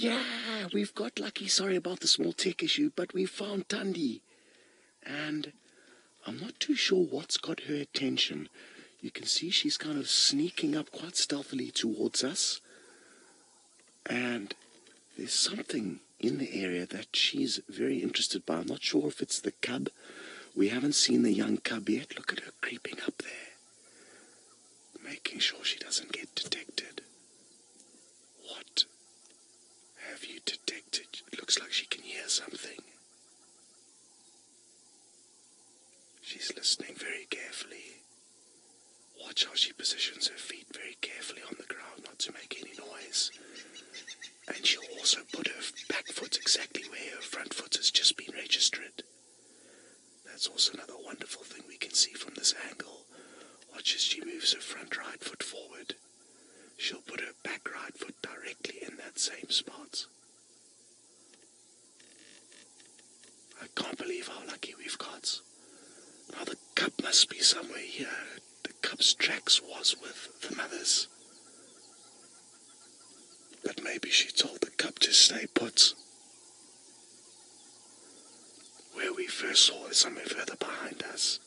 Yeah, we've got lucky. Sorry about the small tech issue, but we found Thandi. And I'm not too sure what's got her attention. You can see she's kind of sneaking up quite stealthily towards us. And there's something in the area that she's very interested by. I'm not sure if it's the cub. We haven't seen the young cub yet. Look at her creeping up there, making sure she doesn't get detected. What have you detected? It looks like she can hear something. She's listening very carefully. Watch how she positions her feet very carefully on the ground, not to make any noise. And she'll also put her back foot exactly where her front foot has just been registered. That's also another wonderful thing we can see from this angle. Watch as she moves her front right foot forward. She'll put her back right foot directly in that same spot. I can't believe how lucky we've got. Now the cub must be somewhere here. The cub's tracks was with the mother's. But maybe she told the cub to stay put. Where we first saw her somewhere further behind us,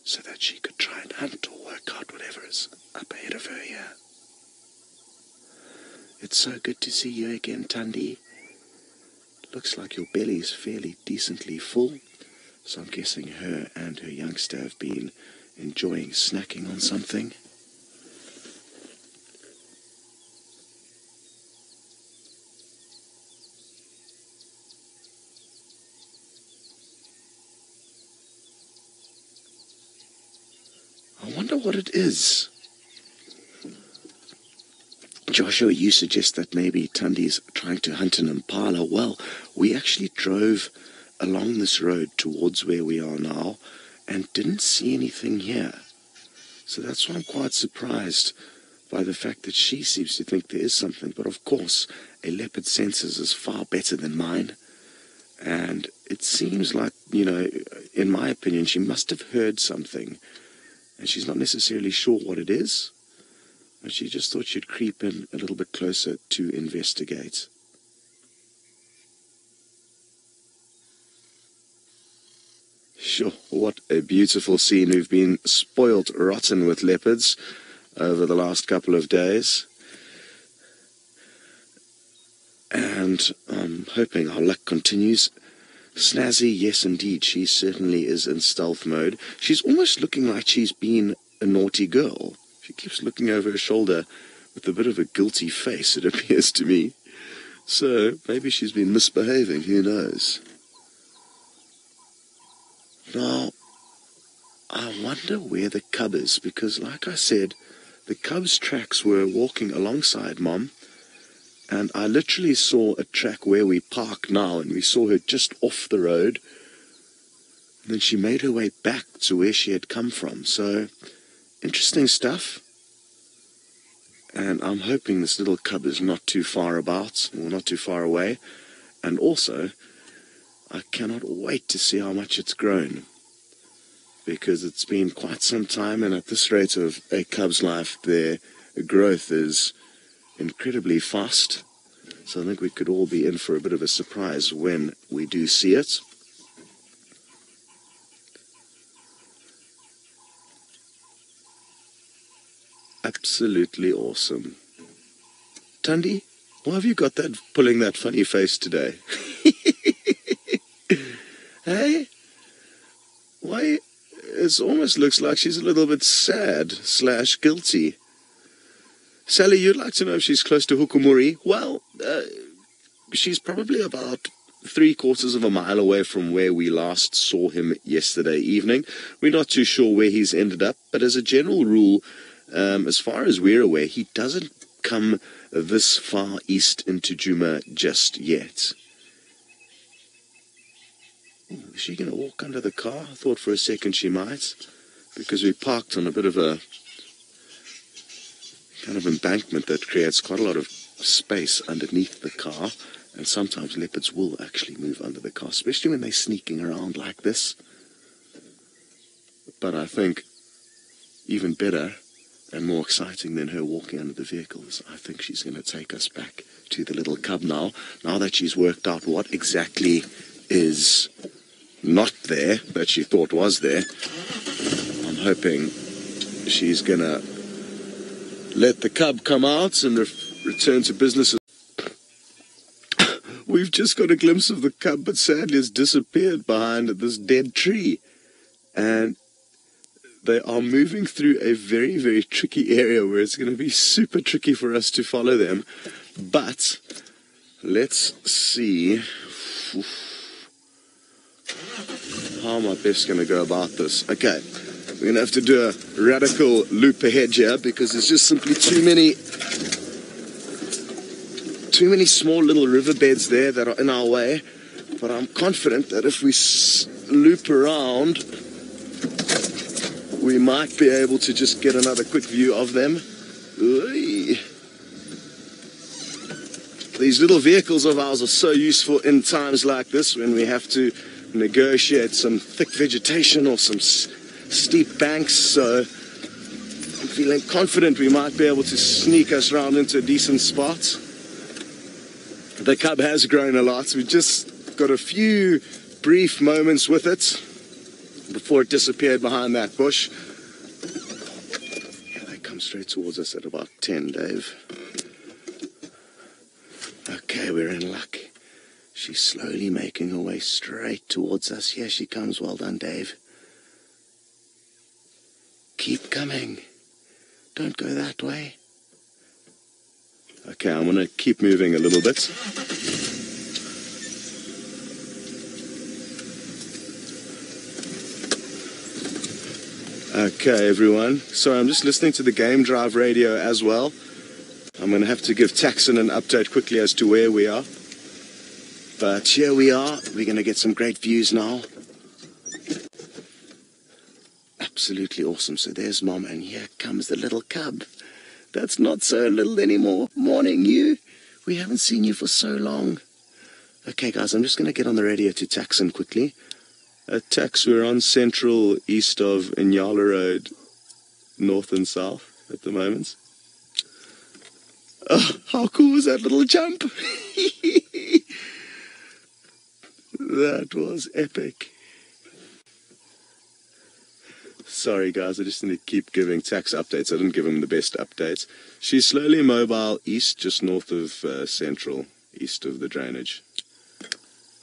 so that she could try and hunt or work out whatever is up ahead of her here. It's so good to see you again, Thandi. Looks like your belly's fairly decently full, so I'm guessing her and her youngster have been enjoying snacking on something. I wonder what it is. Joshua, you suggest that maybe Thandi's trying to hunt an impala. Well, we actually drove along this road towards where we are now and didn't see anything here. So that's why I'm quite surprised by the fact that she seems to think there is something. But of course, a leopard's senses is far better than mine. And it seems like, you know, in my opinion, she must have heard something. And she's not necessarily sure what it is. But she just thought she'd creep in a little bit closer to investigate. Sure, what a beautiful scene. We've been spoilt rotten with leopards over the last couple of days. And I'm hoping our luck continues. Snazzy, yes indeed, she certainly is in stealth mode. She's almost looking like she's been a naughty girl. She keeps looking over her shoulder with a bit of a guilty face, it appears to me. So, maybe she's been misbehaving, who knows. Now, I wonder where the cub is, because like I said, the cub's tracks were walking alongside Mom, and I literally saw a track where we park now, and we saw her just off the road, and then she made her way back to where she had come from. So, interesting stuff. And I'm hoping this little cub is not too far about, or not too far away. And also, I cannot wait to see how much it's grown, because it's been quite some time, and at this rate of a cub's life, their growth is incredibly fast. So I think we could all be in for a bit of a surprise when we do see it. Absolutely awesome. Thandi, why have you got that, pulling that funny face today? Hey? Why? It almost looks like she's a little bit sad / guilty. Sally, you'd like to know if she's close to Hukumuri? Well, she's probably about 3/4 of a mile away from where we last saw him yesterday evening. We're not too sure where he's ended up, but as a general rule, as far as we're aware, he doesn't come this far east into Djuma just yet. Ooh, is she going to walk under the car? I thought for a second she might, because we parked on a bit of a kind of embankment that creates quite a lot of space underneath the car, and sometimes leopards will actually move under the car, especially when they're sneaking around like this. But I think even better, And more exciting than her walking under the vehicles, I think she's going to take us back to the little cub now that she's worked out what exactly is not there that she thought was there. I'm hoping she's going to let the cub come out and return to business. We've just got a glimpse of the cub, but sadly has disappeared behind this dead tree. And they are moving through a very, very tricky area where it's going to be super tricky for us to follow them. But let's see how am I best going to go about this. Okay, we're going to have to do a radical loop ahead here because there's just simply too many small little riverbeds there that are in our way. But I'm confident that if we loop around, we might be able to just get another quick view of them. These little vehicles of ours are so useful in times like this when we have to negotiate some thick vegetation or some steep banks. So I'm feeling confident we might be able to sneak us round into a decent spot. The cub has grown a lot. We just got a few brief moments with it before it disappeared behind that bush. Yeah, they come straight towards us at about 10, Dave. Okay, we're in luck. She's slowly making her way straight towards us. Here she comes. Well done, Dave. Keep coming. Don't go that way. Okay, I'm going to keep moving a little bit. Okay, everyone. Sorry, I'm just listening to the Game Drive radio as well. I'm going to have to give Taxon an update quickly as to where we are. But here we are. We're going to get some great views now. Absolutely awesome. So there's Mom, and here comes the little cub. That's not so little anymore. Morning, you. We haven't seen you for so long. Okay, guys, I'm just going to get on the radio to Taxon quickly. Tax, we're on central east of Inyala Road, north and south at the moment. Oh, how cool was that little jump? That was epic. Sorry guys, I just need to keep giving Tax updates. I didn't give him the best updates. She's slowly mobile east, just north of central, east of the drainage.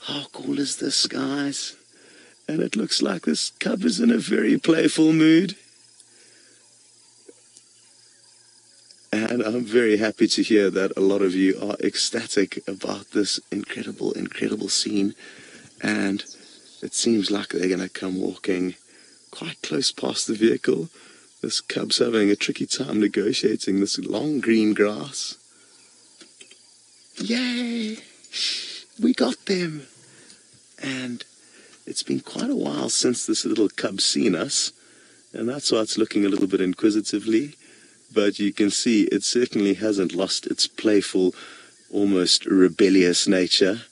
How cool is this, guys? And it looks like this cub is in a very playful mood. And I'm very happy to hear that a lot of you are ecstatic about this incredible, incredible scene. And it seems like they're going to come walking quite close past the vehicle. This cub's having a tricky time negotiating this long green grass. Yay! We got them! And it's been quite a while since this little cub's seen us, and that's why it's looking a little bit inquisitively. But you can see it certainly hasn't lost its playful, almost rebellious nature.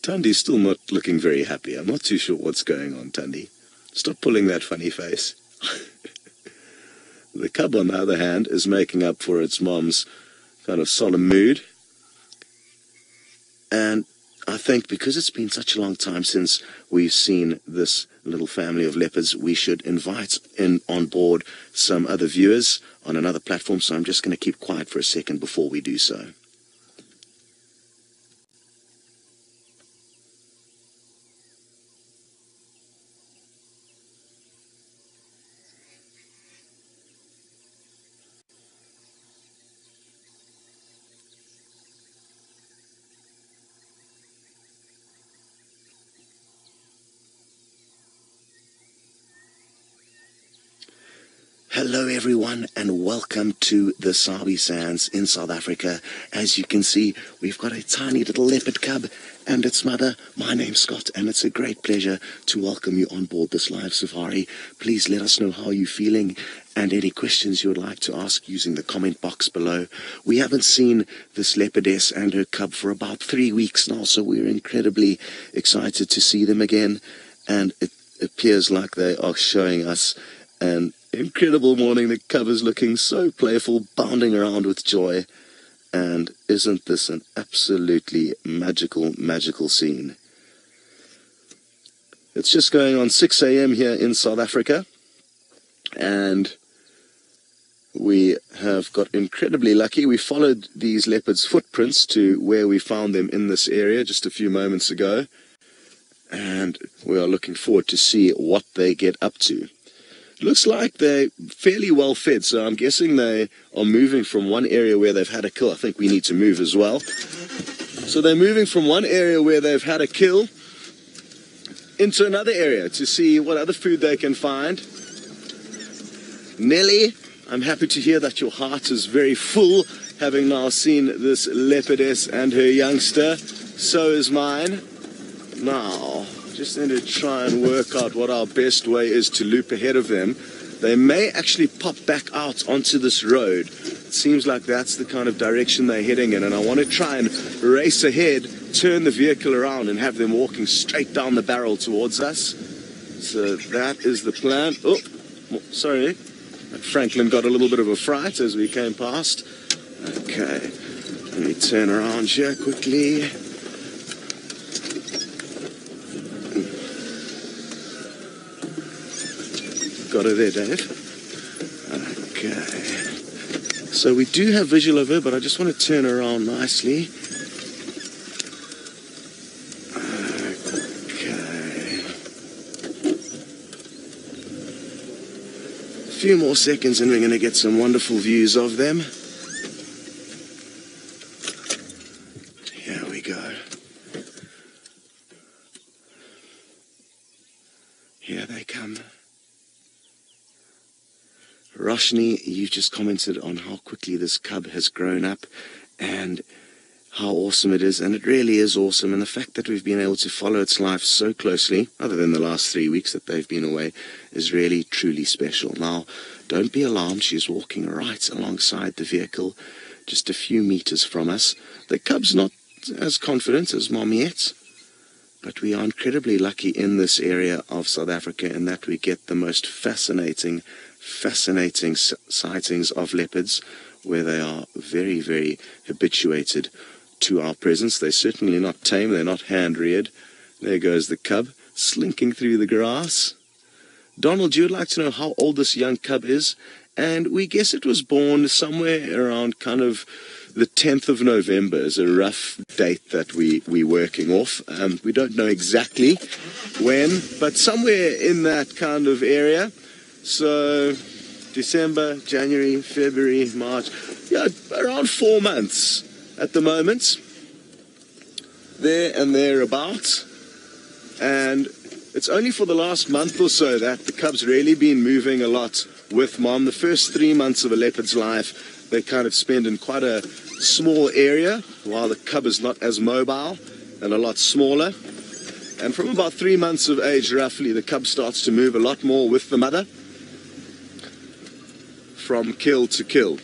Thandi's still not looking very happy. I'm not too sure what's going on, Thandi. Stop pulling that funny face. The cub, on the other hand, is making up for its mom's kind of solemn mood. And I think because it's been such a long time since we've seen this little family of leopards, we should invite on board some other viewers on another platform. So I'm just going to keep quiet for a second before we do so. Hello everyone and welcome to the Sabi Sands in South Africa. As you can see, we've got a tiny little leopard cub and its mother. My name's Scott and it's a great pleasure to welcome you on board this live safari. Please let us know how you're feeling and any questions you would like to ask using the comment box below. We haven't seen this leopardess and her cub for about 3 weeks now, so we're incredibly excited to see them again, and it appears like they are showing us an incredible morning. The cub is looking so playful, bounding around with joy. And isn't this an absolutely magical, magical scene? It's just going on 6 a.m. here in South Africa, and we have got incredibly lucky. We followed these leopards' footprints to where we found them in this area just a few moments ago, and we are looking forward to see what they get up to. It looks like they're fairly well fed, so I'm guessing they are moving from one area where they've had a kill. I think we need to move as well. So they're moving from one area where they've had a kill into another area to see what other food they can find. Nelly, I'm happy to hear that your heart is very full, having now seen this leopardess and her youngster. So is mine. Now, just need to try and work out what our best way is to loop ahead of them. They may actually pop back out onto this road. It seems like that's the kind of direction they're heading in, and I want to try and race ahead, turn the vehicle around and have them walking straight down the barrel towards us. So that is the plan. Oh, sorry. Franklin got a little bit of a fright as we came past. Okay, let me turn around here quickly. Got her there, Dave. Okay. So we do have visual of her, but I just want to turn around nicely. Okay. A few more seconds and we're going to get some wonderful views of them. Here we go. Here they come. Roshni, you've just commented on how quickly this cub has grown up and how awesome it is, and it really is awesome, and the fact that we've been able to follow its life so closely, other than the last 3 weeks that they've been away, is really, truly special. Now, don't be alarmed, she's walking right alongside the vehicle, just a few meters from us. The cub's not as confident as Mom yet, but we are incredibly lucky in this area of South Africa in that we get the most fascinating sightings of leopards, where they are very, very habituated to our presence. They're certainly not tame, they're not hand-reared. There goes the cub, slinking through the grass. Donald, you would like to know how old this young cub is, and we guess it was born somewhere around kind of the 10th of November is a rough date that we're working off. We don't know exactly when, but somewhere in that kind of area. So December, January, February, March, yeah, around 4 months at the moment, there and thereabouts. And it's only for the last month or so that the cub's really been moving a lot with Mom. The first 3 months of a leopard's life, they kind of spend in quite a small area, while the cub is not as mobile and a lot smaller. And from about 3 months of age, roughly, the cub starts to move a lot more with the mother, from kill to kill.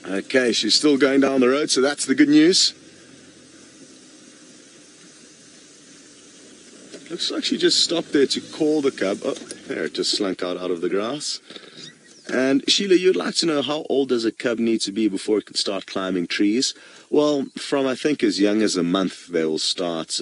Okay, she's still going down the road, so that's the good news. Looks like she just stopped there to call the cub. Oh, there, it just slunk out of the grass. And Sheila, you'd like to know how old does a cub need to be before it can start climbing trees? Well, from I think as young as a month, they will start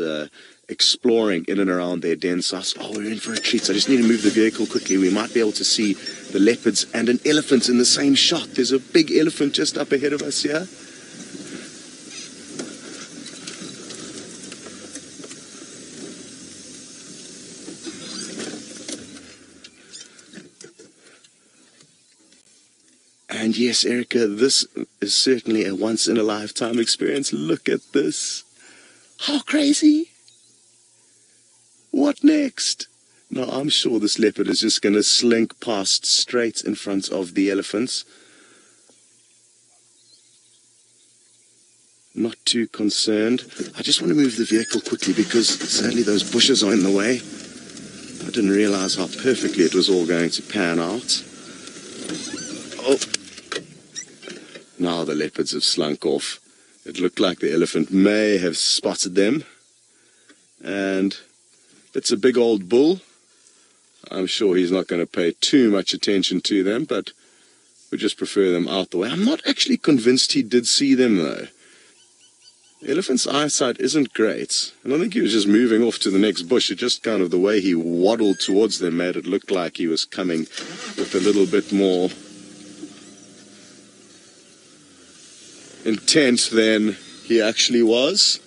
exploring in and around their den. So oh, we're in for a treat. So I just need to move the vehicle quickly. We might be able to see the leopards and an elephant in the same shot. There's a big elephant just up ahead of us here. And yes, Erica, this is certainly a once-in-a-lifetime experience. Look at this. How crazy. What next? Now, I'm sure this leopard is just going to slink past straight in front of the elephants. Not too concerned. I just want to move the vehicle quickly because sadly those bushes are in the way. I didn't realize how perfectly it was all going to pan out. Oh. Now the leopards have slunk off. It looked like the elephant may have spotted them. And it's a big old bull. I'm sure he's not going to pay too much attention to them, but we just prefer them out the way. I'm not actually convinced he did see them, though. The elephant's eyesight isn't great. I don't think he was just moving off to the next bush. It just kind of the way he waddled towards them made it look like he was coming with a little bit more intent than he actually was.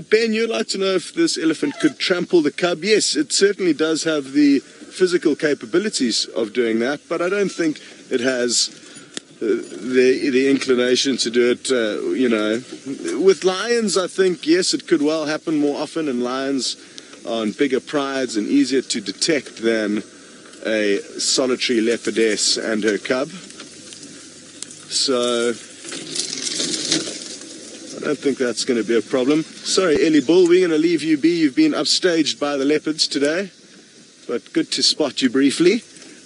Ben, you'd like to know if this elephant could trample the cub? Yes, it certainly does have the physical capabilities of doing that, but I don't think it has the inclination to do it, you know. With lions, I think, yes, it could well happen more often, and lions are on bigger prides and easier to detect than a solitary leopardess and her cub. So I don't think that's going to be a problem. Sorry, Ellie Bull, we're going to leave you be. You've been upstaged by the leopards today, but good to spot you briefly.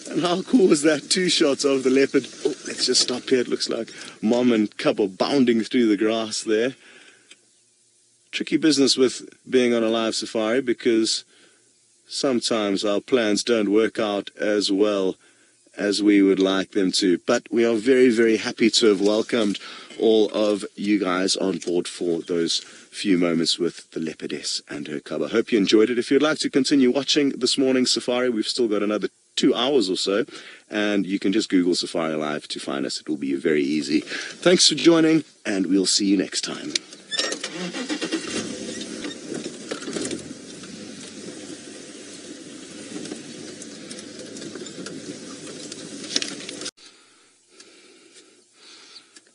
And how cool was that? 2 shots of the leopard. Oh, let's just stop here. It looks like mom and cub are bounding through the grass there. Tricky business with being on a live safari, because sometimes our plans don't work out as well as we would like them to. But we are very, very happy to have welcomed all of you guys on board for those few moments with the leopardess and her cub. I hope you enjoyed it. If you'd like to continue watching this morning's safari, we've still got another 2 hours or so, and you can just Google Safari Live to find us. It will be very easy. Thanks for joining, and we'll see you next time.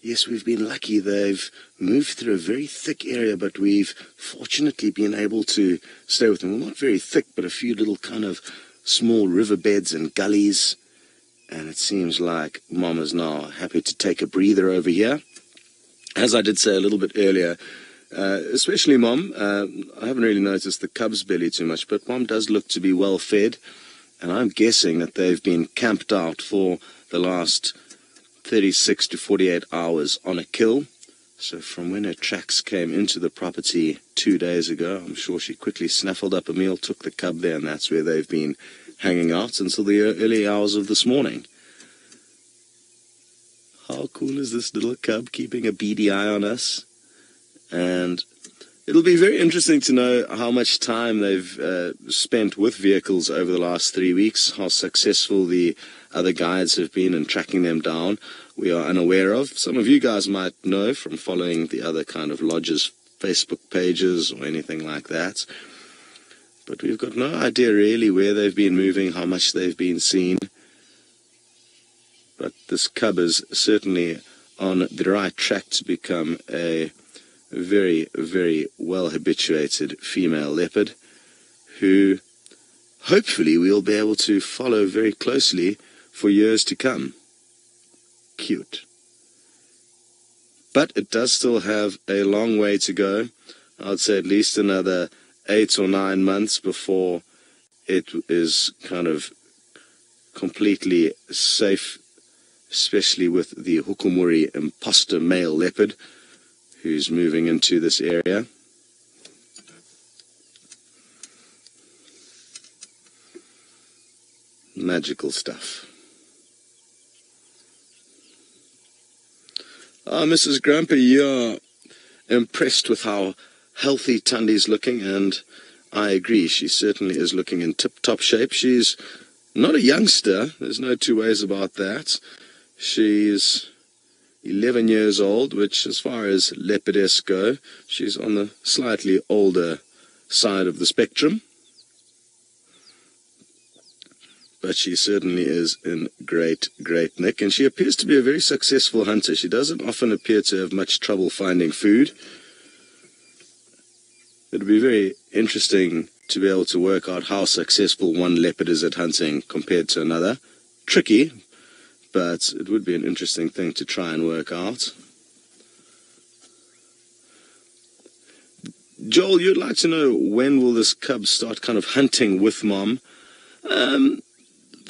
Yes, we've been lucky. They've moved through a very thick area, but we've fortunately been able to stay with them. Well, not very thick, but a few little kind of small riverbeds and gullies. And it seems like Mom is now happy to take a breather over here. As I did say a little bit earlier, especially Mom, I haven't really noticed the cub's belly too much, but Mom does look to be well fed. And I'm guessing that they've been camped out for the last 36 to 48 hours on a kill. So from when her tracks came into the property 2 days ago, I'm sure she quickly snaffled up a meal, took the cub there, and that's where they've been hanging out until the early hours of this morning. How cool is this little cub keeping a beady eye on us? And it'll be very interesting to know how much time they've spent with vehicles over the last 3 weeks, how successful the other guides have been in tracking them down. We are unaware of. Some of you guys might know from following the other kind of lodges' Facebook pages or anything like that. But we've got no idea really where they've been moving, how much they've been seen. But this cub is certainly on the right track to become a very, very well-habituated female leopard who hopefully we'll be able to follow very closely for years to come. Cute. But it does still have a long way to go. I'd say at least another 8 or 9 months before it is kind of completely safe, especially with the Hukumuri imposter male leopard who's moving into this area. Magical stuff. Mrs. Grumper, you're impressed with how healthy Thandi's looking, and I agree, she certainly is looking in tip-top shape. She's not a youngster, there's no two ways about that. She's 11 years old, which as far as leopardess go, she's on the slightly older side of the spectrum. But she certainly is in great nick, and she appears to be a very successful hunter. She doesn't often appear to have much trouble finding food. It'll be very interesting to be able to work out how successful one leopard is at hunting compared to another. Tricky, but it would be an interesting thing to try and work out. Joel, you'd like to know when will this cub start kind of hunting with Mom?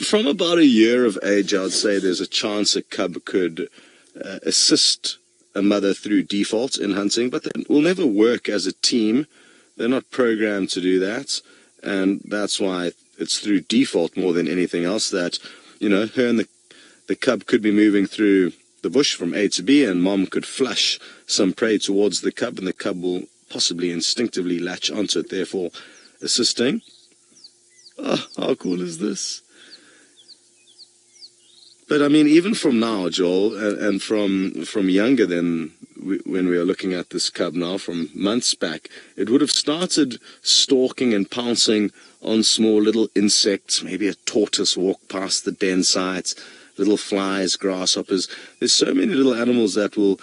From about a year of age, I'd say there's a chance a cub could assist a mother through default in hunting, but they will never work as a team. They're not programmed to do that, and that's why it's through default more than anything else that, you know, her and the cub could be moving through the bush from A to B, and mom could flush some prey towards the cub, and the cub will possibly instinctively latch onto it, therefore assisting. Oh, how cool is this? But I mean, even from now, Joel, and from younger than when we were looking at this cub now, from months back, it would have started stalking and pouncing on small little insects. Maybe a tortoise walked past the den sites, little flies, grasshoppers. There's so many little animals that will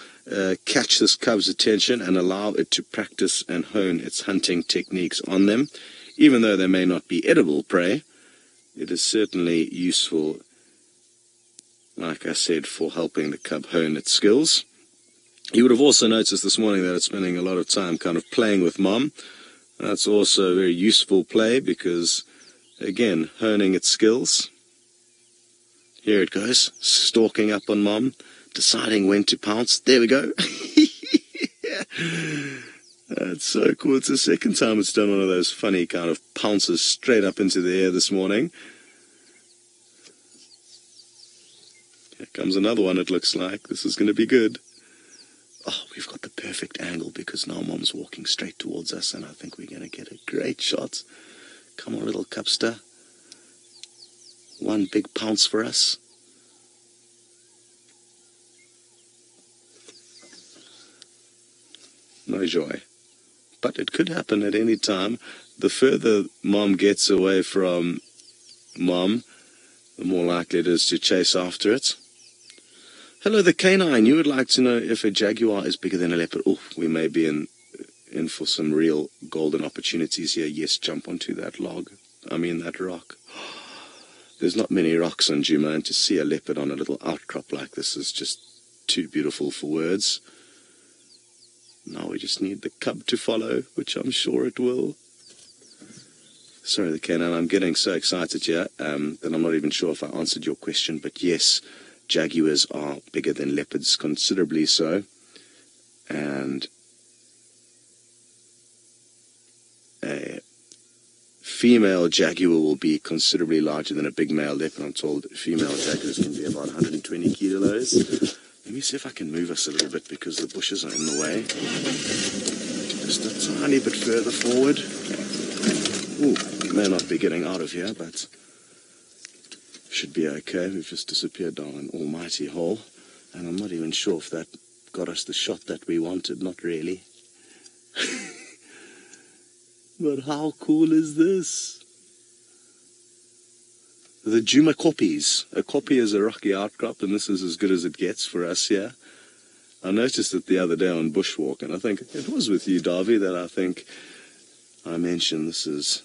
catch this cub's attention and allow it to practice and hone its hunting techniques on them. Even though they may not be edible prey, it is certainly useful, like I said, for helping the cub hone its skills. You would have also noticed this morning that it's spending a lot of time kind of playing with mom. That's also a very useful play because, again, honing its skills. Here it goes, stalking up on mom, deciding when to pounce. There we go. That's so cool. It's the second time it's done one of those funny kind of pounces straight up into the air this morning. Here comes another one, it looks like. This is going to be good. Oh, we've got the perfect angle because now mom's walking straight towards us, and I think we're going to get a great shot. Come on, little cubster. One big pounce for us. No joy. But it could happen at any time. The further mom gets away from mom, the more likely it is to chase after it. Hello, the canine. You would like to know if a jaguar is bigger than a leopard. Oh, we may be in for some real golden opportunities here. Yes, jump onto that that rock. There's not many rocks on Djuma, and to see a leopard on a little outcrop like this is just too beautiful for words. Now we just need the cub to follow, which I'm sure it will. Sorry, the canine, I'm getting so excited here that I'm not even sure if I answered your question, but yes, jaguars are bigger than leopards, considerably so, and a female jaguar will be considerably larger than a big male leopard. I'm told female jaguars can be about 120 kilos. Let me see if I can move us a little bit because the bushes are in the way. Just a tiny bit further forward. Ooh, may not be getting out of here, but should be okay. We've just disappeared down an almighty hole, and I'm not even sure if that got us the shot that we wanted. Not really. But how cool is this? The Djuma koppies. A koppie is a rocky outcrop, and this is as good as it gets for us here. I noticed it the other day on bushwalk, and I think it was with you, Davy, that I think I mentioned this is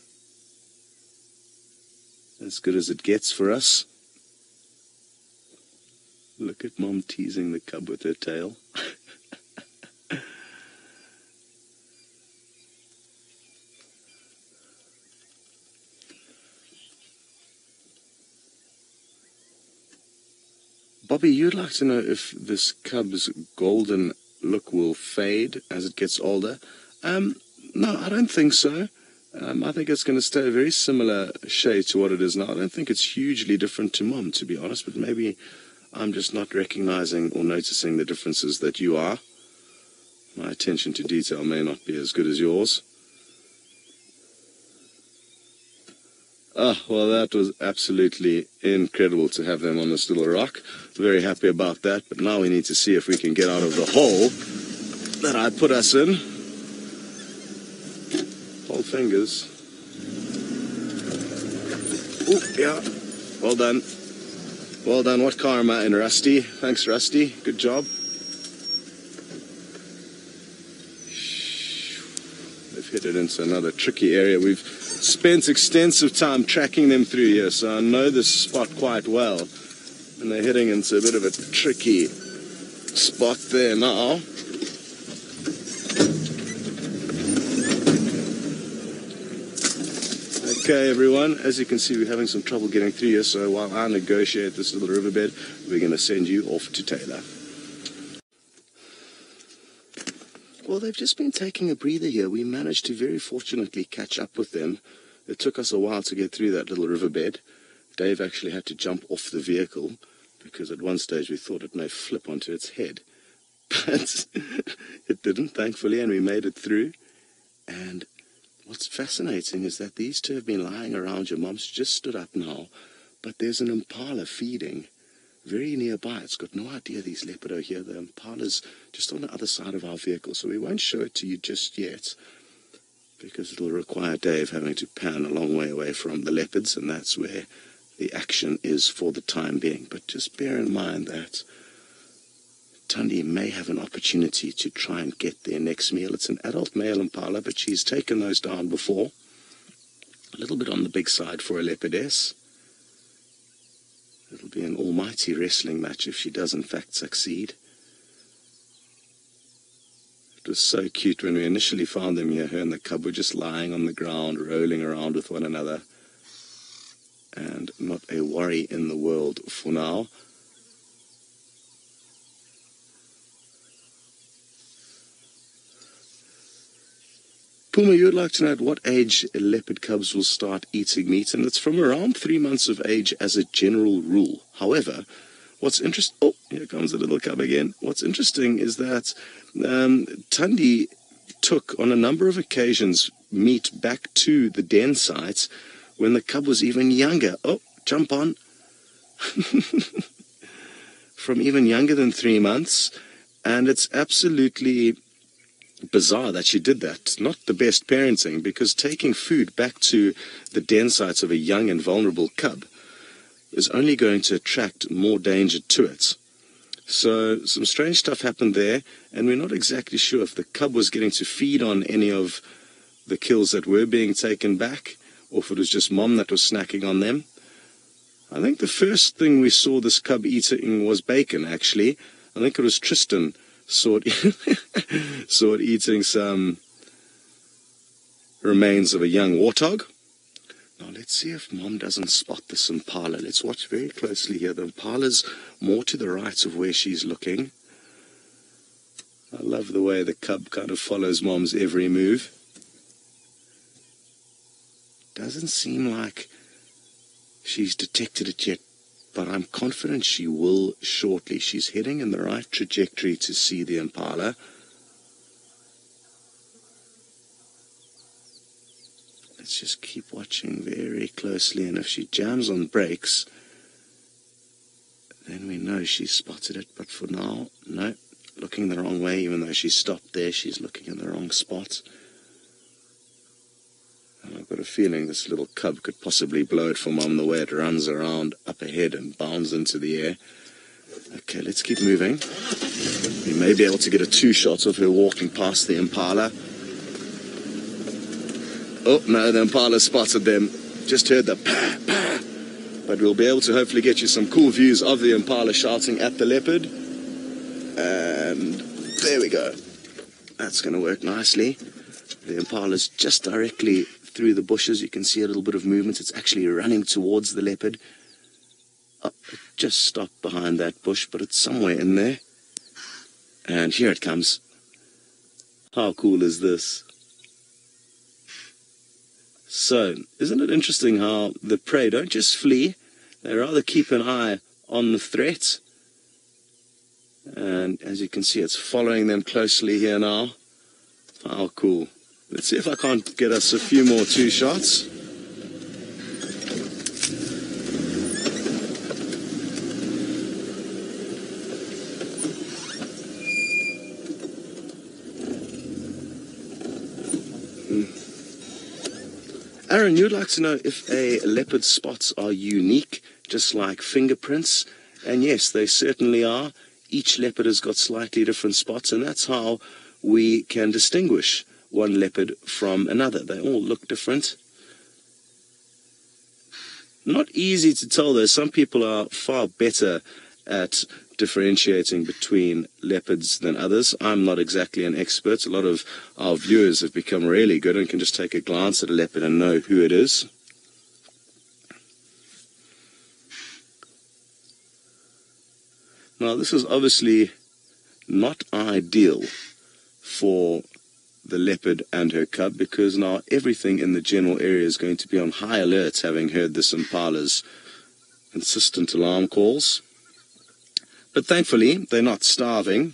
as good as it gets for us. Look at Mom teasing the cub with her tail. Bobby, you'd like to know if this cub's golden look will fade as it gets older. No, I don't think so. I think it's going to stay a very similar shade to what it is now. I don't think it's hugely different to Mom, to be honest, but maybe I'm just not recognizing or noticing the differences that you are. My attention to detail may not be as good as yours. Oh, well, that was absolutely incredible to have them on this little rock. Very happy about that, but now we need to see if we can get out of the hole that I put us in. Hold fingers. Oh, yeah. Well done. Well done. What car am I in, Rusty? Thanks, Rusty. Good job. They've hit it into another tricky area. We've spent extensive time tracking them through here, so I know this spot quite well. And they're heading into a bit of a tricky spot there now. Okay, everyone, as you can see, we're having some trouble getting through here, so while I negotiate this little riverbed, we're going to send you off to Taylor. Well, they've just been taking a breather here. We managed to very fortunately catch up with them It took us a while to get through that little riverbed. Dave actually had to jump off the vehicle because at one stage we thought it may flip onto its head. But it didn't, thankfully, and we made it through. And what's fascinating is that these two have been lying around. Your mom's just stood up now, but there's an impala feeding very nearby. It's got no idea these leopard are here. The impala's just on the other side of our vehicle, so we won't show it to you just yet because it'll require Dave having to pan a long way away from the leopards, and that's where the action is for the time being. But just bear in mind that Thandi may have an opportunity to try and get their next meal. It's an adult male impala, but she's taken those down before. A little bit on the big side for a leopardess. It'll be an almighty wrestling match if she does in fact succeed. It was so cute when we initially found them here. Her and the cub were just lying on the ground, rolling around with one another. And not a worry in the world for now. Puma, you would like to know at what age leopard cubs will start eating meat, and it's from around 3 months of age as a general rule. However, what's interesting... Oh, here comes the little cub again. What's interesting is that Thandi took, on a number of occasions, meat back to the den sites when the cub was even younger. Oh, jump on. From even younger than 3 months, and it's absolutely bizarre that she did that. Not the best parenting, because taking food back to the den sites of a young and vulnerable cub is only going to attract more danger to it. So some strange stuff happened there, and we're not exactly sure if the cub was getting to feed on any of the kills that were being taken back, or if it was just mom that was snacking on them. I think the first thing we saw this cub eating was bacon, actually. I think it was Tristan saw it eating some remains of a young warthog. Now let's see if mom doesn't spot this impala. Let's watch very closely here. The impala's more to the right of where she's looking. I love the way the cub kind of follows mom's every move. Doesn't seem like she's detected it yet, but I'm confident she will shortly. She's heading in the right trajectory to see the impala. Let's just keep watching very closely, and if she jams on brakes, then we know she's spotted it. But for now, no, looking the wrong way. Even though she stopped there, she's looking in the wrong spot. And I've got a feeling this little cub could possibly blow it for mom the way it runs around up ahead and bounds into the air. Okay, let's keep moving. We may be able to get a 2-shot of her walking past the impala. Oh, no, the impala spotted them. Just heard the pa, pa. But we'll be able to hopefully get you some cool views of the impala shouting at the leopard. And there we go. That's going to work nicely. The impala's just directly through the bushes. You can see a little bit of movement. It's actually running towards the leopard. Oh, it just stopped behind that bush, but it's somewhere in there. And here it comes. How cool is this? So, isn't it interesting how the prey don't just flee, they rather keep an eye on the threat. And as you can see, it's following them closely here now. How cool. Let's see if I can't get us a few more 2-shots. Aaron, you'd like to know if a leopard's spots are unique, just like fingerprints. And yes, they certainly are. Each leopard has got slightly different spots, and that's how we can distinguish one leopard from another. They all look different. Not easy to tell though. Some people are far better at differentiating between leopards than others. I'm not exactly an expert. A lot of our viewers have become really good and can just take a glance at a leopard and know who it is. Now this is obviously not ideal for the leopard and her cub, because now everything in the general area is going to be on high alert, having heard this impala's insistent alarm calls. But thankfully, they're not starving,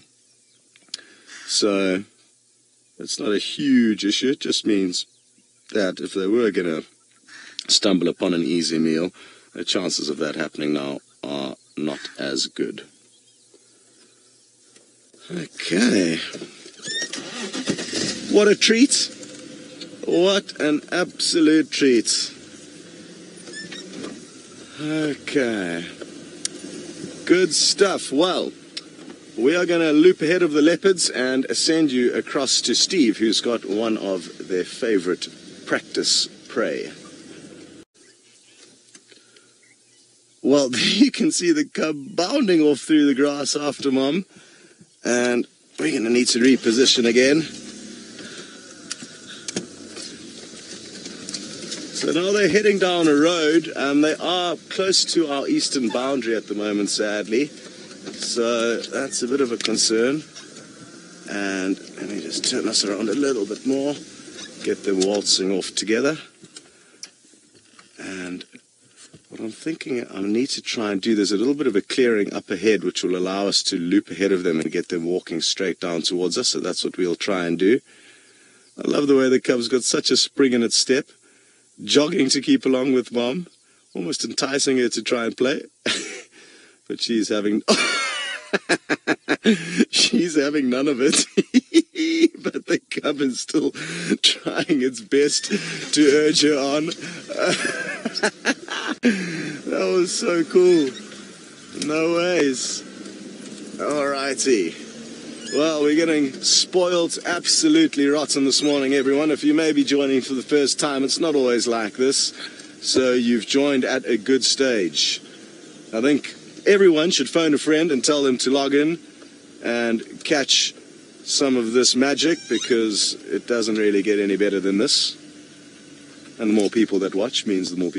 so it's not a huge issue. It just means that if they were going to stumble upon an easy meal, the chances of that happening now are not as good. Okay. What a treat. What an absolute treat. Okay. Good stuff. Well, we are going to loop ahead of the leopards and send you across to Steve, who's got one of their favorite practice prey. Well, you can see the cub bounding off through the grass after Mom, and we're going to need to reposition again. So now they're heading down a road, and they are close to our eastern boundary at the moment, sadly. So that's a bit of a concern. And let me just turn us around a little bit more, get them waltzing off together. And what I'm thinking, I need to try and do, there's a little bit of a clearing up ahead which will allow us to loop ahead of them and get them walking straight down towards us. So that's what we'll try and do. I love the way the cub's got such a spring in its step, jogging to keep along with Mom, almost enticing her to try and play. But she's having she's having none of it. But the cub is still trying its best to urge her on. That was so cool. No ways. Alrighty. Well, we're getting spoiled absolutely rotten this morning, everyone. If you may be joining for the first time, it's not always like this. So you've joined at a good stage. I think everyone should phone a friend and tell them to log in and catch some of this magic, because it doesn't really get any better than this. And the more people that watch means the more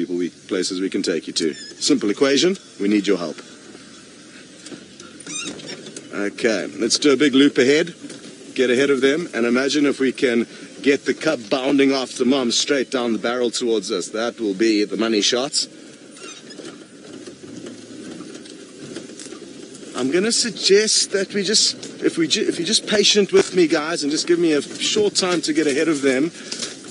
places we can take you to. Simple equation, we need your help. Okay, let's do a big loop ahead, get ahead of them, and imagine if we can get the cub bounding after Mom straight down the barrel towards us. That will be the money shot. I'm going to suggest that we just, if you're just patient with me, guys, and just give me a short time to get ahead of them,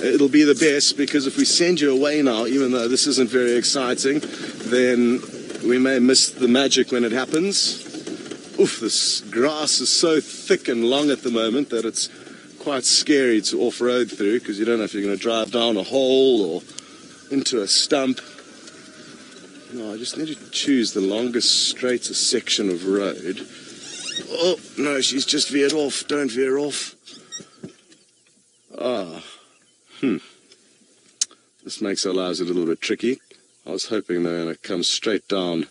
it'll be the best, because if we send you away now, even though this isn't very exciting, then we may miss the magic when it happens. Oof, this grass is so thick and long at the moment that it's quite scary to off-road through, because you don't know if you're going to drive down a hole or into a stump. No, I just need to choose the longest, straightest section of road. Oh, no, she's just veered off. Don't veer off. This makes our lives a little bit tricky. I was hoping they were going to come straight down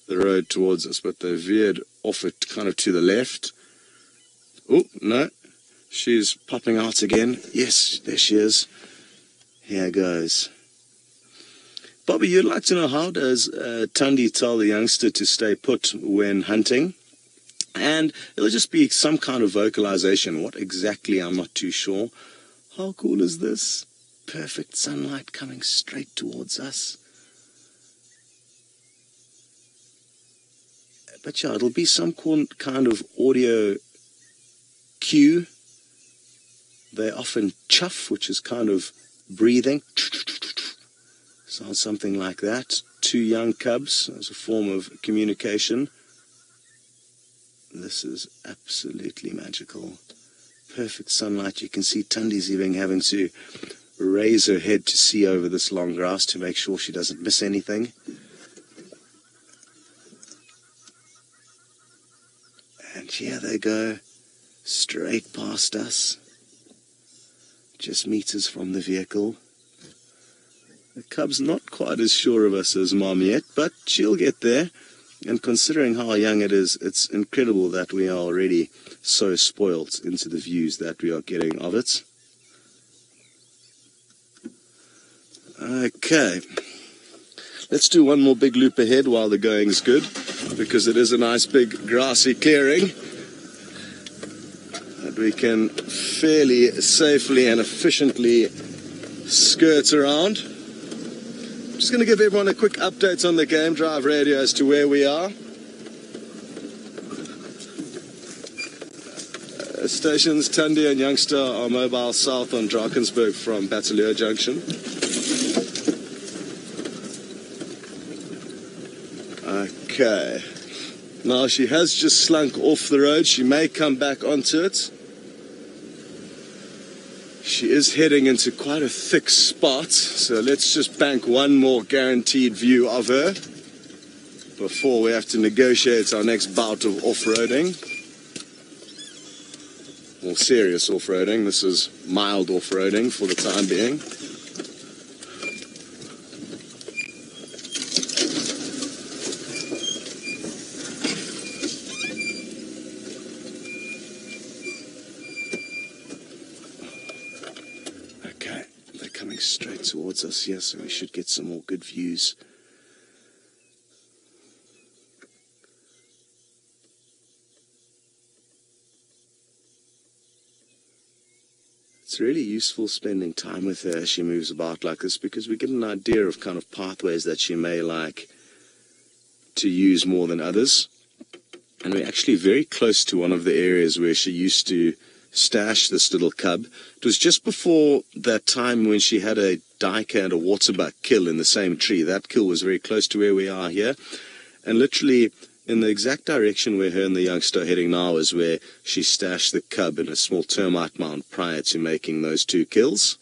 the road towards us, but they veered off it kind of to the left. Oh, no. She's popping out again. Yes, there she is. Here goes. Bobby, you'd like to know, how does Thandi tell the youngster to stay put when hunting? And it'll just be some kind of vocalization. What exactly, I'm not too sure. How cool is this? Perfect sunlight coming straight towards us. But yeah, it'll be some kind of audio cue. They often chuff, which is kind of breathing. Sounds something like that. Two young cubs as a form of communication. This is absolutely magical. Perfect sunlight. You can see Thandi's even having to raise her head to see over this long grass to make sure she doesn't miss anything. And here they go, straight past us, just meters from the vehicle. The cub's not quite as sure of us as Mom yet, but she'll get there. And considering how young it is, it's incredible that we are already so spoilt into the views that we are getting of it. Okay, let's do one more big loop ahead while the going's good, because it is a nice big grassy clearing. that we can fairly safely and efficiently skirt around. I'm just going to give everyone a quick update on the Game Drive radio as to where we are. Stations Thandi and Youngster are mobile south on Drakensberg from Bataleur Junction. Okay. Now she has just slunk off the road. She may come back onto it. She is heading into quite a thick spot, so let's just bank one more guaranteed view of her before we have to negotiate our next bout of off-roading. More serious off-roading. This is mild off-roading for the time being. Okay, they're coming straight towards us here, so we should get some more good views. It's really useful spending time with her as she moves about like this, because we get an idea of kind of pathways that she may like to use more than others. And we're actually very close to one of the areas where she used to stash this little cub. It was just before that time when she had a duiker and a waterbuck kill in the same tree. That kill was very close to where we are here. And literally in the exact direction where her and the youngster are heading now is where she stashed the cub in a small termite mound prior to making those two kills.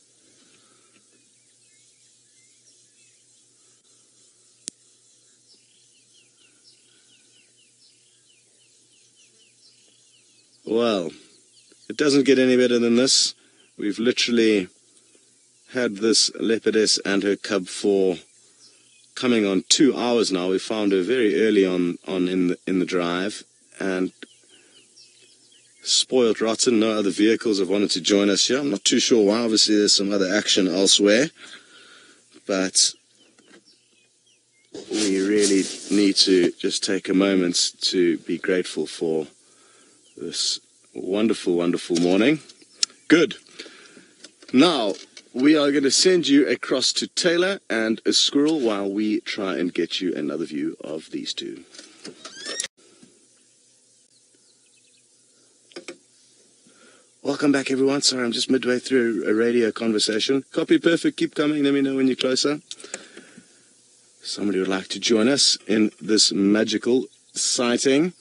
Well, it doesn't get any better than this. We've literally had this leopardess and her cub for coming on 2 hours now. We found her very early on in the drive, and spoiled rotten. No other vehicles have wanted to join us here. I'm not too sure why. Obviously there's some other action elsewhere, but we really need to just take a moment to be grateful for this wonderful, wonderful morning. Good. Now we are going to send you across to Taylor and a squirrel while we try and get you another view of these two. Welcome back, everyone. Sorry, I'm just midway through a radio conversation. Copy perfect. Keep coming. Let me know when you're closer. Somebody would like to join us in this magical sighting.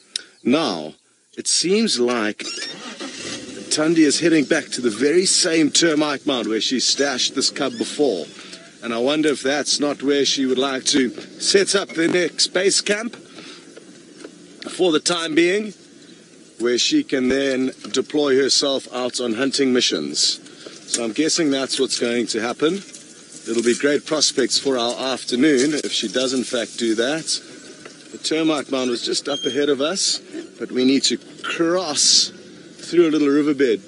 Now, it seems like Thandi is heading back to the very same termite mound where she stashed this cub before. And I wonder if that's not where she would like to set up the next base camp for the time being, where she can then deploy herself out on hunting missions. So I'm guessing that's what's going to happen. It'll be great prospects for our afternoon if she does in fact do that. The termite mound was just up ahead of us, but we need to cross through a little riverbed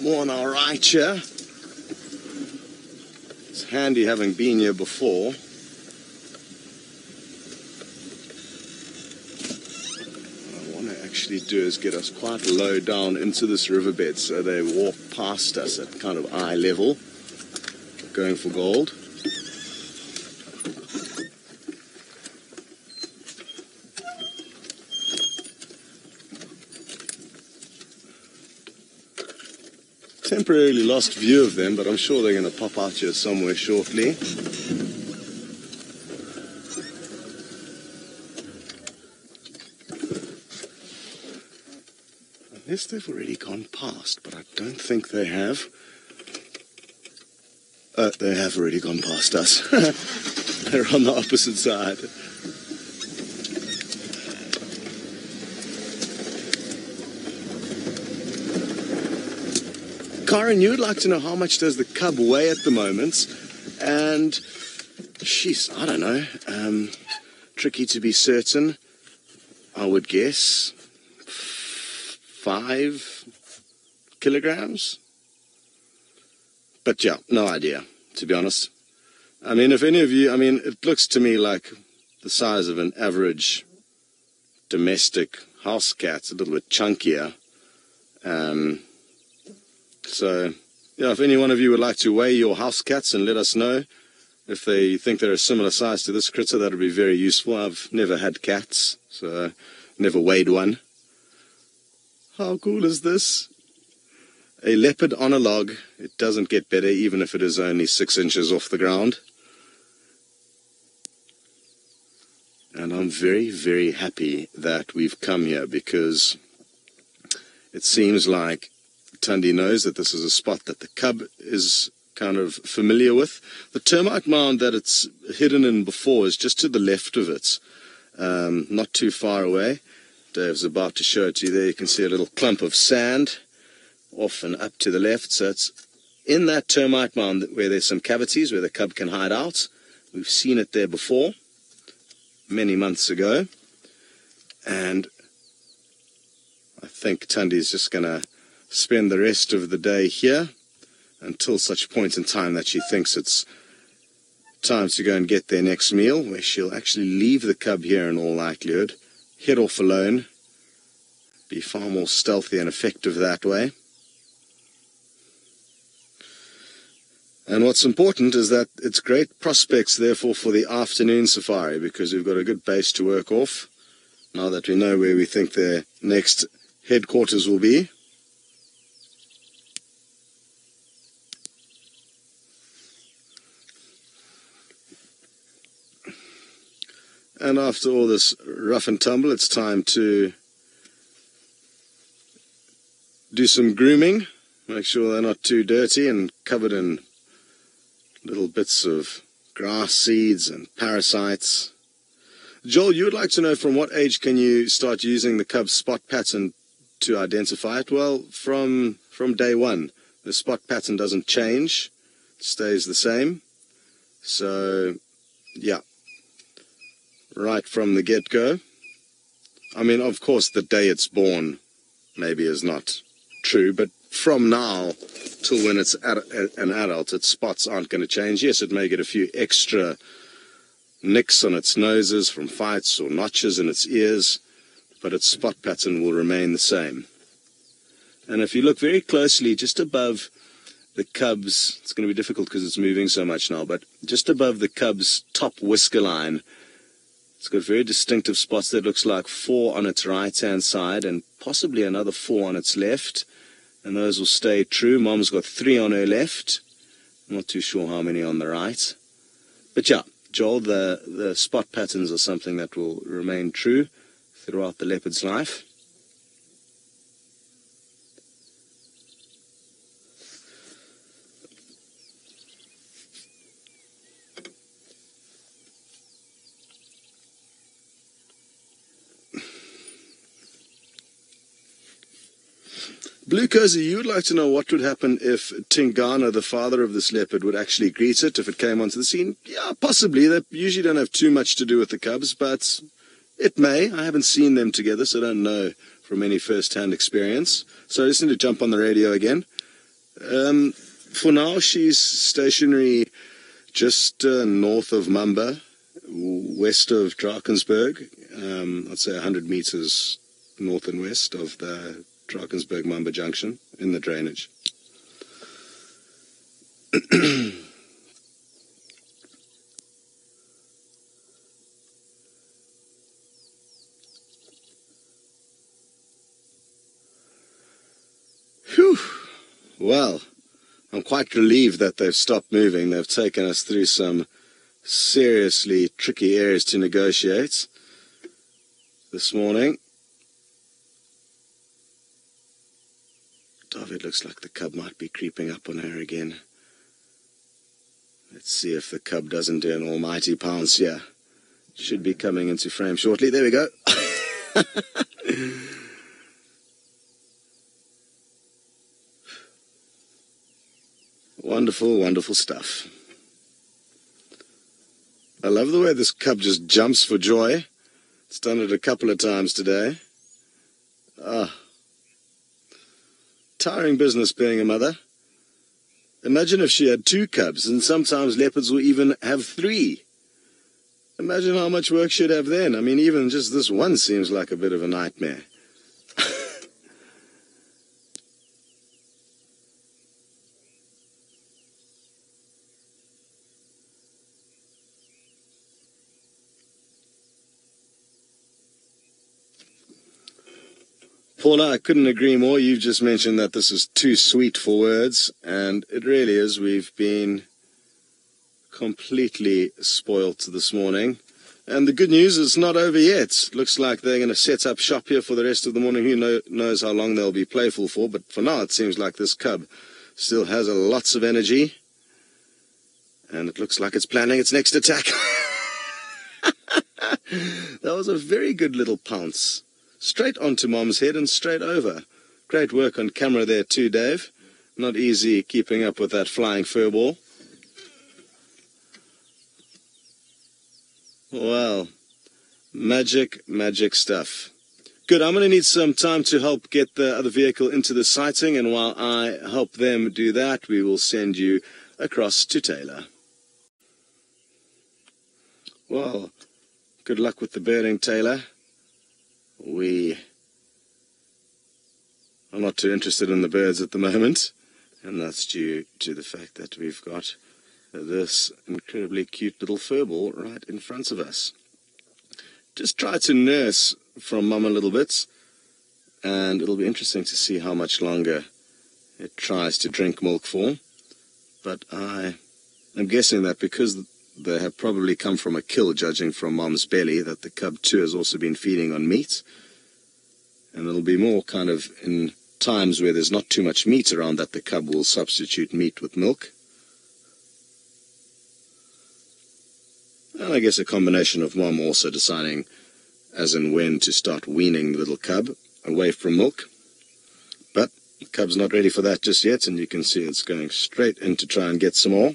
more on our right here. It's handy having been here before. What I want to actually do is get us quite low down into this riverbed so they walk past us at kind of eye level, going for gold. Temporarily lost view of them, but I'm sure they're going to pop out here somewhere shortly. Unless they've already gone past, but I don't think they have. They have already gone past us. They're on the opposite side. Karen, you would like to know how much does the cub weigh at the moment, and she's, I don't know, tricky to be certain. I would guess 5 kilograms, but yeah, no idea, to be honest. I mean, if any of you, I mean, it looks to me like the size of an average domestic house cat, a little bit chunkier. So, yeah, if any one of you would like to weigh your house cats and let us know if they think they're a similar size to this critter, that would be very useful. I've never had cats, so never weighed one. How cool is this? A leopard on a log. It doesn't get better, even if it is only 6 inches off the ground. And I'm very, very happy that we've come here, because it seems like Thandi knows that this is a spot that the cub is kind of familiar with. The termite mound that it's hidden in before is just to the left of it, not too far away. Dave's about to show it to you there. You can see a little clump of sand off and up to the left. So it's in that termite mound where there's some cavities where the cub can hide out. We've seen it there before, many months ago. And I think Thandi's just going to spend the rest of the day here until such point in time that she thinks it's time to go and get their next meal, where she'll actually leave the cub here in all likelihood, head off alone, be far more stealthy and effective that way. And what's important is that it's great prospects, therefore, for the afternoon safari, because we've got a good base to work off now that we know where we think their next headquarters will be. And after all this rough and tumble, it's time to do some grooming. Make sure they're not too dirty and covered in little bits of grass seeds and parasites. Joel, you would like to know, from what age can you start using the cub's spot pattern to identify it? Well, from day one. The spot pattern doesn't change. It stays the same. So, yeah. Right from the get-go. I mean, of course, the day it's born maybe is not true, but from now till when it's an adult, its spots aren't going to change. Yes, it may get a few extra nicks on its noses from fights or notches in its ears, but its spot pattern will remain the same. And if you look very closely, just above the cub's, it's going to be difficult because it's moving so much now, but just above the cub's top whisker line, it's got very distinctive spots that looks like 4 on its right-hand side and possibly another 4 on its left. And those will stay true. Mom's got 3 on her left. I'm not too sure how many on the right. But yeah, Joel, the spot patterns are something that will remain true throughout the leopard's life. Blue Cozy, you would like to know what would happen if Tingana, the father of this leopard, would actually greet it if it came onto the scene. Yeah, possibly. They usually don't have too much to do with the cubs, but it may. I haven't seen them together, so I don't know from any first-hand experience. So I just need to jump on the radio again. For now, she's stationary just north of Mamba, west of Drakensberg. I'd say 100 meters north and west of the Drakensberg-Mamba junction in the drainage. Whew. Well, I'm quite relieved that they've stopped moving. They've taken us through some seriously tricky areas to negotiate this morning. David, looks like the cub might be creeping up on her again. Let's see if the cub doesn't do an almighty pounce here. Should be coming into frame shortly. There we go. Wonderful, wonderful stuff. I love the way this cub just jumps for joy. It's done it a couple of times today. Tiring business being a mother. Imagine if she had 2 cubs, and sometimes leopards will even have 3. Imagine how much work she'd have then. I mean, even just this one seems like a bit of a nightmare. Paula, I couldn't agree more. You've just mentioned that this is too sweet for words, and it really is. We've been completely spoilt this morning. And the good news is it's not over yet. Looks like they're going to set up shop here for the rest of the morning. Who knows how long they'll be playful for, but for now it seems like this cub still has lots of energy. And it looks like it's planning its next attack. That was a very good little pounce. Straight onto Mom's head and straight over. Great work on camera there too, Dave. Not easy keeping up with that flying furball. Well, magic stuff. Good, I'm going to need some time to help get the other vehicle into the sighting, and while I help them do that, we will send you across to Taylor. Well, good luck with the birding, Taylor. We are not too interested in the birds at the moment, and that's due to the fact that we've got this incredibly cute little furball right in front of us. Just try to nurse from Mum a little bit, and it'll be interesting to see how much longer it tries to drink milk for. But I'm guessing that because they have probably come from a kill, judging from Mum's belly, that the cub too has also been feeding on meat. And it'll be more kind of in times where there's not too much meat around that the cub will substitute meat with milk. And I guess a combination of Mum also deciding as and when to start weaning the little cub away from milk. But the cub's not ready for that just yet, and you can see it's going straight in to try and get some more.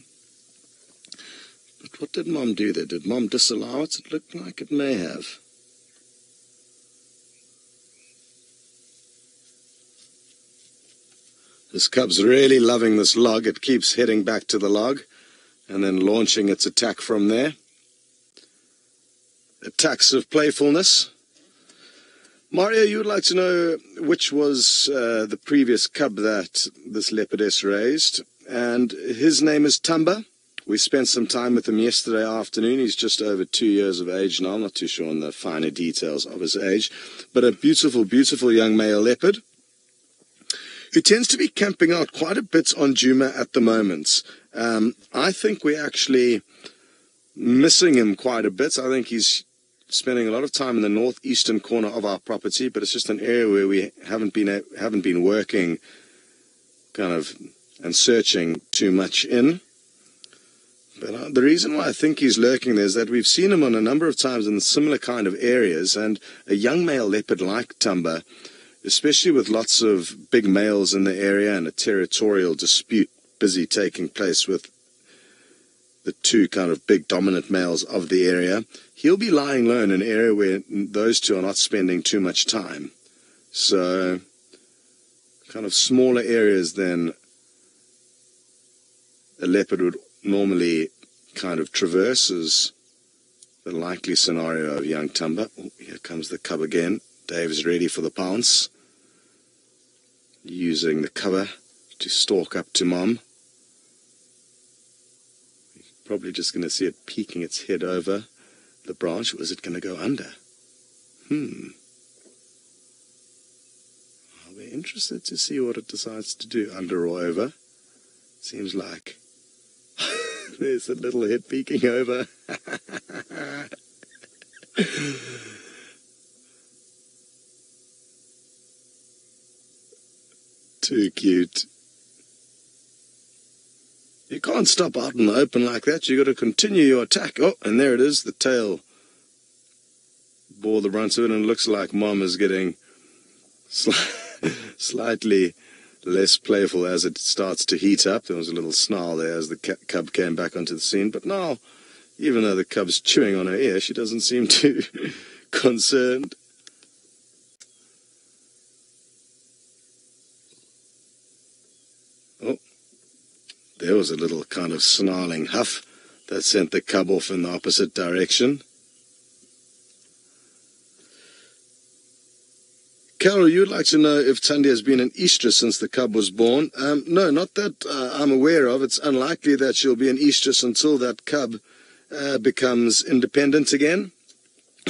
But what did Mum do there? Did Mum disallow it? It looked like it may have. This cub's really loving this log. It keeps heading back to the log and then launching its attack from there. Attacks of playfulness. Mario, you would like to know which was the previous cub that this leopardess raised, and his name is Tumba. We spent some time with him yesterday afternoon. He's just over 2 years of age now. I'm not too sure on the finer details of his age, but a beautiful, beautiful young male leopard who tends to be camping out quite a bit on Djuma at the moment. I think we're actually missing him quite a bit. I think he's spending a lot of time in the northeastern corner of our property, but it's just an area where we haven't been working kind of and searching too much in. But the reason why I think he's lurking there is that we've seen him on a number of times in similar kind of areas, and a young male leopard like Tumba, especially with lots of big males in the area and a territorial dispute busy taking place with the two kind of big dominant males of the area, he'll be lying low in an area where those two are not spending too much time. So kind of smaller areas than a leopard would normally kind of traverse is the likely scenario of young Tumba. Oh, here comes the cub again. Dave's ready for the pounce, using the cover to stalk up to Mum. Probably just going to see it peeking its head over the branch, or is it going to go under? I'll be interested to see what it decides to do, under or over. Seems like there's a little head peeking over. Too cute. You can't stop out in the open like that. You've got to continue your attack. Oh, and there it is. The tail bore the brunt of it, and it looks like Mom is getting slightly less playful as it starts to heat up. There was a little snarl there as the cub came back onto the scene. But now, even though the cub's chewing on her ear, she doesn't seem too concerned. Oh, there was a little kind of snarling huff that sent the cub off in the opposite direction. Carol, you'd like to know if Thandi has been an estrus since the cub was born. No, not that I'm aware of. It's unlikely that she'll be an estrus until that cub becomes independent again.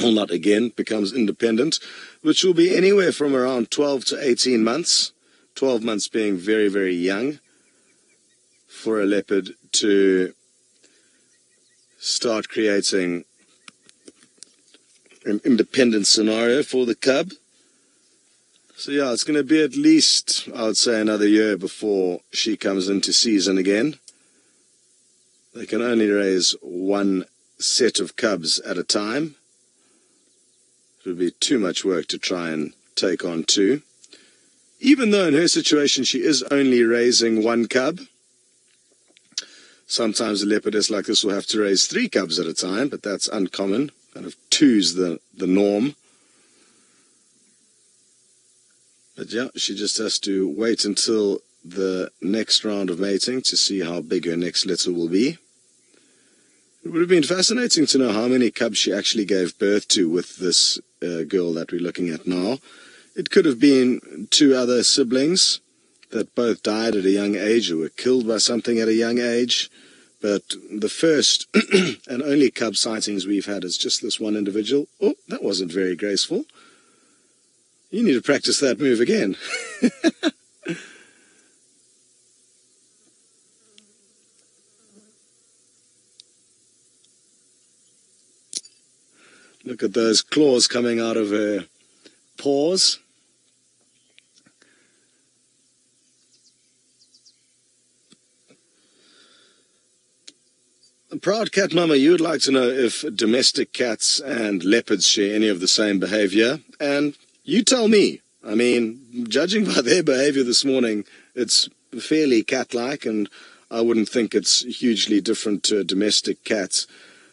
or not again, becomes independent, which will be anywhere from around 12 to 18 months, 12 months being very, very young for a leopard to start creating an independent scenario for the cub. So yeah, it's going to be at least, I would say, another year before she comes into season again. They can only raise one set of cubs at a time. It would be too much work to try and take on two. Even though in her situation she is only raising one cub, sometimes a leopardess like this will have to raise 3 cubs at a time, but that's uncommon. Kind of 2's the norm. But yeah, she just has to wait until the next round of mating to see how big her next litter will be. It would have been fascinating to know how many cubs she actually gave birth to with this girl that we're looking at now. It could have been 2 other siblings that both died at a young age or were killed by something at a young age. But the first and only cub sightings we've had is just this one individual. Oh, that wasn't very graceful. You need to practice that move again. Look at those claws coming out of her paws. Proud cat mama, you would like to know if domestic cats and leopards share any of the same behavior, and you tell me. I mean, judging by their behavior this morning, it's fairly cat-like, and I wouldn't think it's hugely different to a domestic cat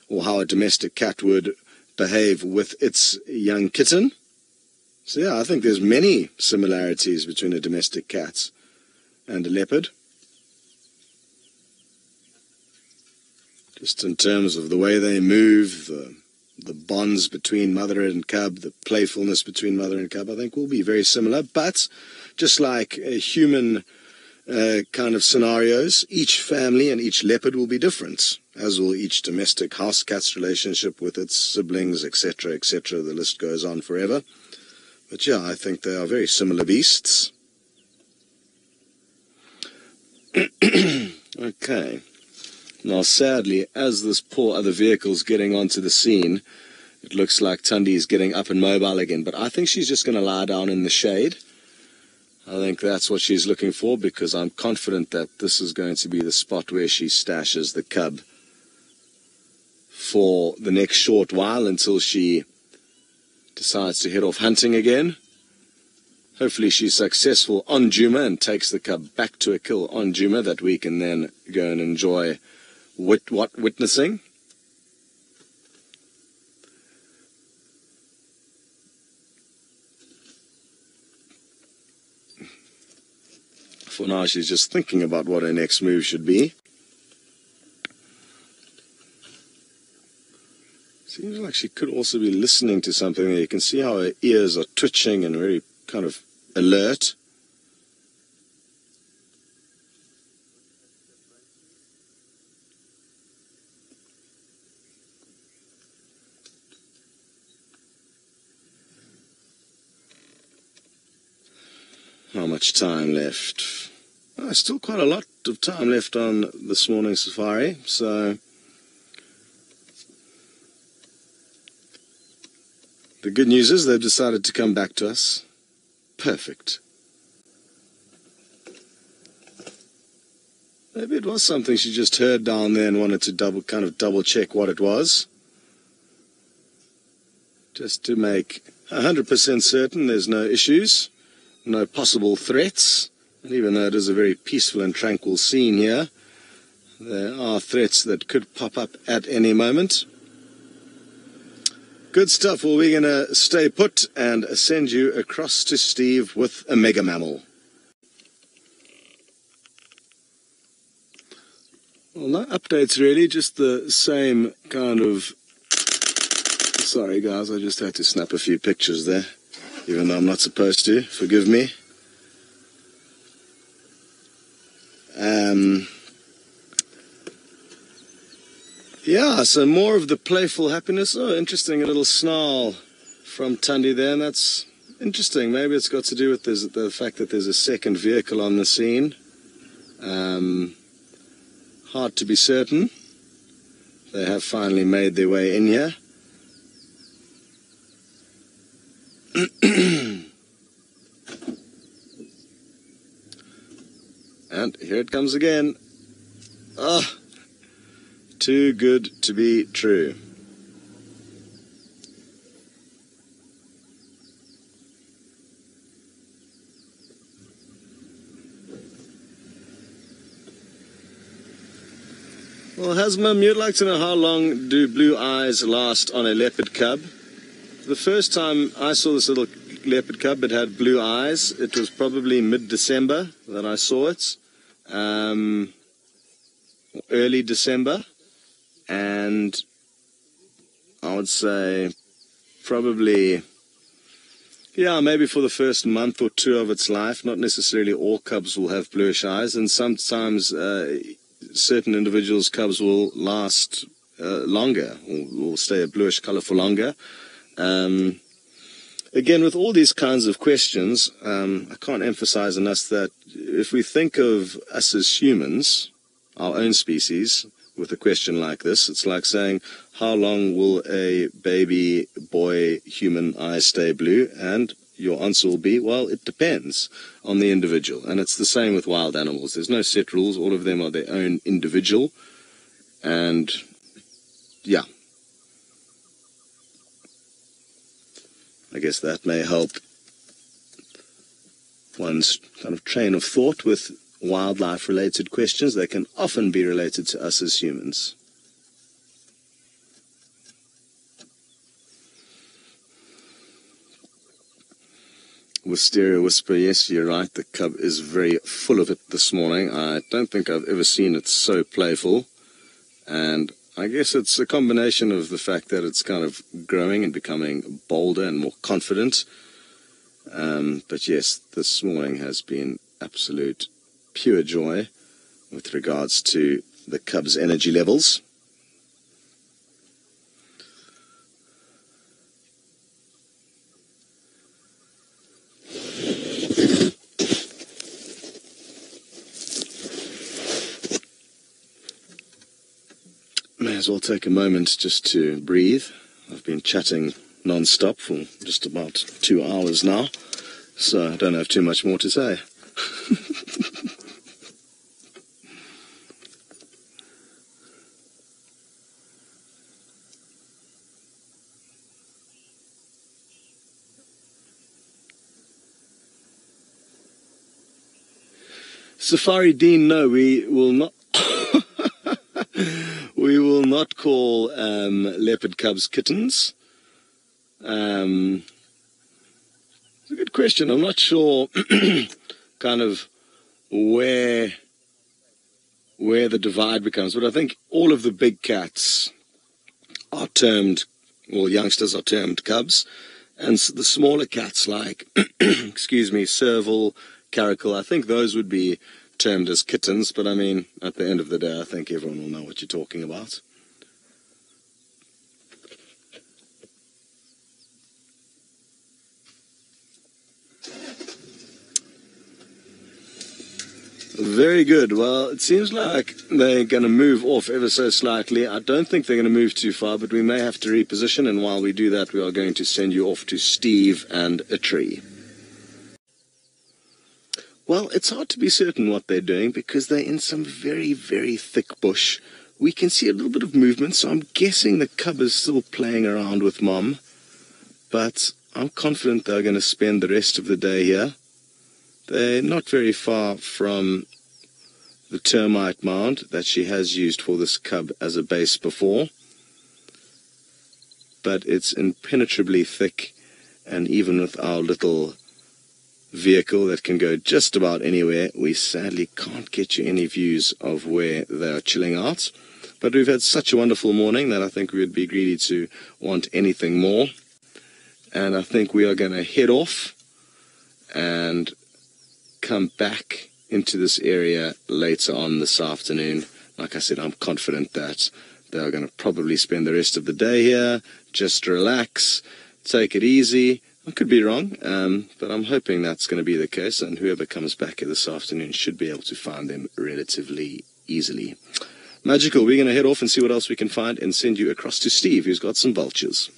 or how a domestic cat would behave with its young kitten. So yeah, I think there's many similarities between a domestic cat and a leopard. Just in terms of the way they move, the bonds between mother and cub, the playfulness between mother and cub, I think will be very similar. But just like human kind of scenarios, each family and each leopard will be different, as will each domestic house cat's relationship with its siblings, etc., etc. The list goes on forever. But yeah, I think they are very similar beasts. Okay. Now, sadly, as this poor other vehicle's getting onto the scene, it looks like Thandi's getting up and mobile again. But I think she's just going to lie down in the shade. I think that's what she's looking for, because I'm confident that this is going to be the spot where she stashes the cub for the next short while until she decides to head off hunting again. Hopefully she's successful on Djuma and takes the cub back to a kill on Djuma that we can then go and enjoy witnessing. For now, she's just thinking about what her next move should be. Seems like she could also be listening to something there. You can see how her ears are twitching and very kind of alert. How much time left? Oh, still quite a lot of time left on this morning's safari, so the good news is they've decided to come back to us. Perfect. Maybe it was something she just heard down there and wanted to double check what it was. Just to make 100% certain there's no issues. No possible threats, and even though it is a very peaceful and tranquil scene here, there are threats that could pop up at any moment. Good stuff. Well, we're going to stay put and send you across to Steve with a mega mammal. Well, no updates really, just the same kind of... Sorry guys, I just had to snap a few pictures there. Even though I'm not supposed to, forgive me. Yeah, so more of the playful happiness. Oh, interesting, a little snarl from Thandi there, and that's interesting. Maybe it's got to do with the fact that there's a second vehicle on the scene. Hard to be certain. They have finally made their way in here. And here it comes again. Ah, too good to be true. Well, Hasmam, you'd like to know how long do blue eyes last on a leopard cub? The first time I saw this little leopard cub, it had blue eyes. It was probably mid-December that I saw it. Early December. And I would say probably, yeah, maybe for the first month or two of its life. Not necessarily all cubs will have bluish eyes, and sometimes certain individuals' cubs will last longer, or will stay a bluish color for longer. Again, with all these kinds of questions, I can't emphasize enough that if we think of us as humans, our own species, with a question like this, it's like saying, how long will a baby boy human eye stay blue? And your answer will be, well, it depends on the individual. And it's the same with wild animals. There's no set rules. All of them are their own individual. And, yeah. I guess that may help one's kind of train of thought with wildlife-related questions. They can often be related to us as humans. Wisteria Whisper, yes, you're right, the cub is very full of it this morning. I don't think I've ever seen it so playful. And I guess it's a combination of the fact that it's kind of growing and becoming bolder and more confident. But yes, this morning has been absolute pure joy with regards to the cub's energy levels. May as well take a moment just to breathe. I've been chatting non-stop for just about 2 hours now, so I don't have too much more to say. Safari Dean, no, we will not. We will not call leopard cubs kittens. It's a good question. I'm not sure kind of where the divide becomes, but I think all of the big cats are termed, well, youngsters are termed cubs, and the smaller cats like, excuse me, serval, caracal, I think those would be termed as kittens, but I mean, at the end of the day, I think everyone will know what you're talking about. Very good. Well, it seems like they're going to move off ever so slightly. I don't think they're going to move too far, but we may have to reposition, and while we do that, we are going to send you off to Steve and a tree. Well, it's hard to be certain what they're doing because they're in some very, very thick bush. We can see a little bit of movement, so I'm guessing the cub is still playing around with Mom. But I'm confident they're going to spend the rest of the day here. They're not very far from the termite mound that she has used for this cub as a base before. But it's impenetrably thick, and even with our little vehicle that can go just about anywhere, we sadly can't get you any views of where they are chilling out. But we've had such a wonderful morning that I think we would be greedy to want anything more. And I think we are going to head off and come back into this area later on this afternoon. Like I said, I'm confident that They're going to probably spend the rest of the day here, just relax, take it easy. I could be wrong, but I'm hoping that's going to be the case, and whoever comes back here this afternoon should be able to find them relatively easily. Magical. We're going to head off and see what else we can find and send you across to Steve, who's got some vultures.